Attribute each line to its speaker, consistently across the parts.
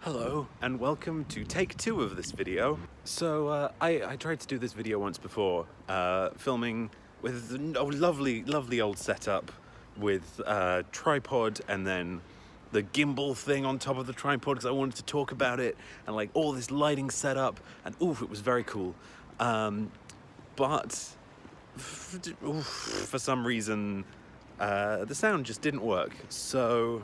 Speaker 1: Hello, and welcome to take 2 of this video. So, I tried to do this video once before, filming with a lovely old setup with a tripod and then the gimbal thing on top of the tripod because I wanted to talk about it and like all this lighting setup, and oof, it was very cool. But for some reason, the sound just didn't work, so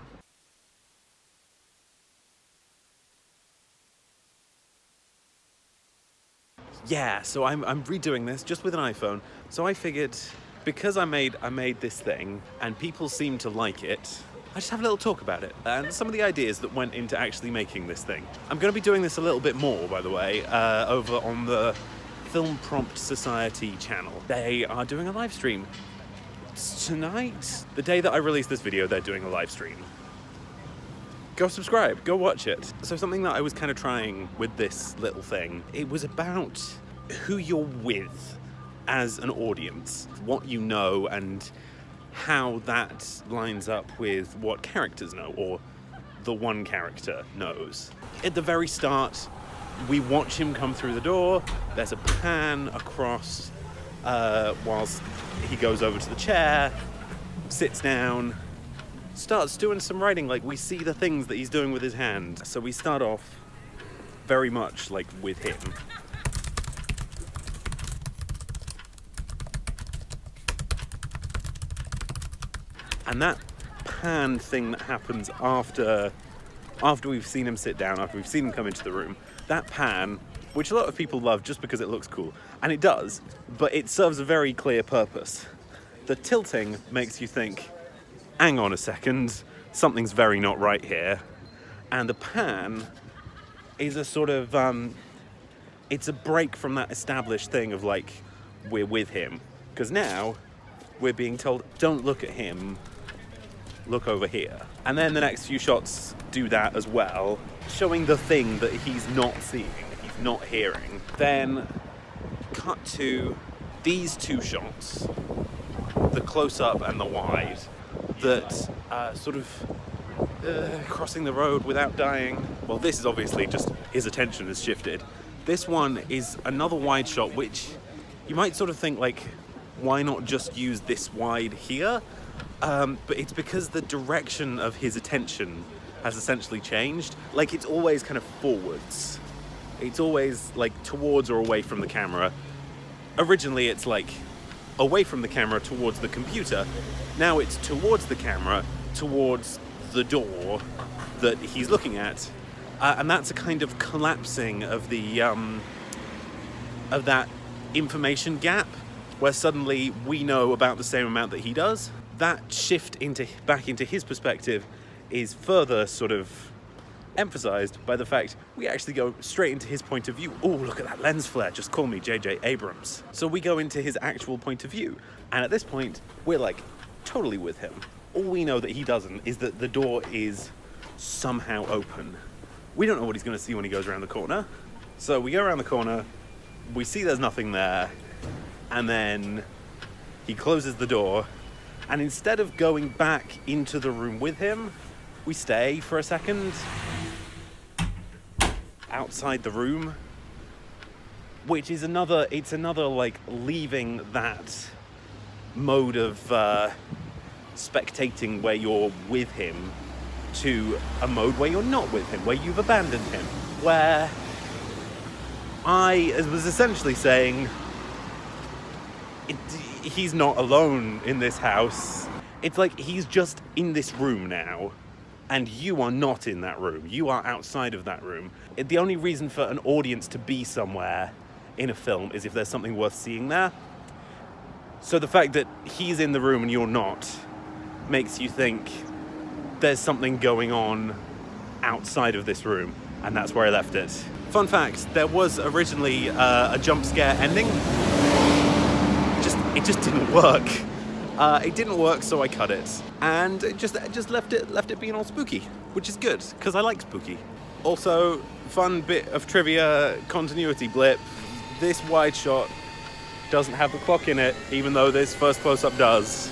Speaker 1: yeah, so I'm redoing this just with an iPhone. So I figured, because I made this thing and people seem to like it, I just have a little talk about it and some of the ideas that went into actually making this thing. I'm going to be doing this a little bit more, by the way, over on the Film Prompt Society channel. They are doing a live stream tonight. The day that I release this video, they're doing a live stream. Go subscribe, go watch it. So something that I was kind of trying with this little thing, it was about who you're with as an audience, what you know and how that lines up with what characters know, or the one character knows. At the very start, we watch him come through the door, there's a pan across whilst he goes over to the chair, sits down, starts doing some writing, like we see the things that he's doing with his hand. So we start off very much like with him. And that pan thing that happens after we've seen him sit down, after we've seen him come into the room, that pan, which a lot of people love just because it looks cool, and it does, but it serves a very clear purpose. The tilting makes you think, hang on a second, something's very not right here. And the pan is a sort of, it's a break from that established thing of like, we're with him. Because now we're being told, don't look at him, look over here. And then the next few shots do that as well, showing the thing that he's not seeing, he's not hearing. Then cut to these 2 shots, the close-up and the wide, that sort of crossing the road without dying. Well, this is obviously just his attention has shifted. This one is another wide shot, which you might sort of think like, why not just use this wide here? But it's because the direction of his attention has essentially changed. Like, it's always kind of forwards. It's always like towards or away from the camera. Originally it's like away from the camera towards the computer. Now it's towards the camera, towards the door that he's looking at. And that's a kind of collapsing of the of that information gap, where suddenly we know about the same amount that he does. That shift back into his perspective is further sort of emphasized by the fact we actually go straight into his point of view. Oh, look at that lens flare, just call me J.J. Abrams. So we go into his actual point of view, and at this point we're like totally with him. All we know that he doesn't is that the door is somehow open. We don't know what he's going to see when he goes around the corner. So we go around the corner, we see there's nothing there, and then he closes the door, and instead of going back into the room with him, we stay for a second outside the room, which is another like leaving that mode of spectating where you're with him to a mode where you're not with him, where you've abandoned him, where I was essentially saying he's not alone in this house. It's like he's just in this room now, and you are not in that room. You are outside of that room. The only reason for an audience to be somewhere in a film is if there's something worth seeing there. So the fact that he's in the room and you're not makes you think there's something going on outside of this room, and that's where I left it. Fun fact, there was originally a jump scare ending. It just didn't work. It didn't work, so I cut it, and it just left it being all spooky, which is good because I like spooky. Also, fun bit of trivia, continuity blip. This wide shot doesn't have the clock in it, even though this first close-up does.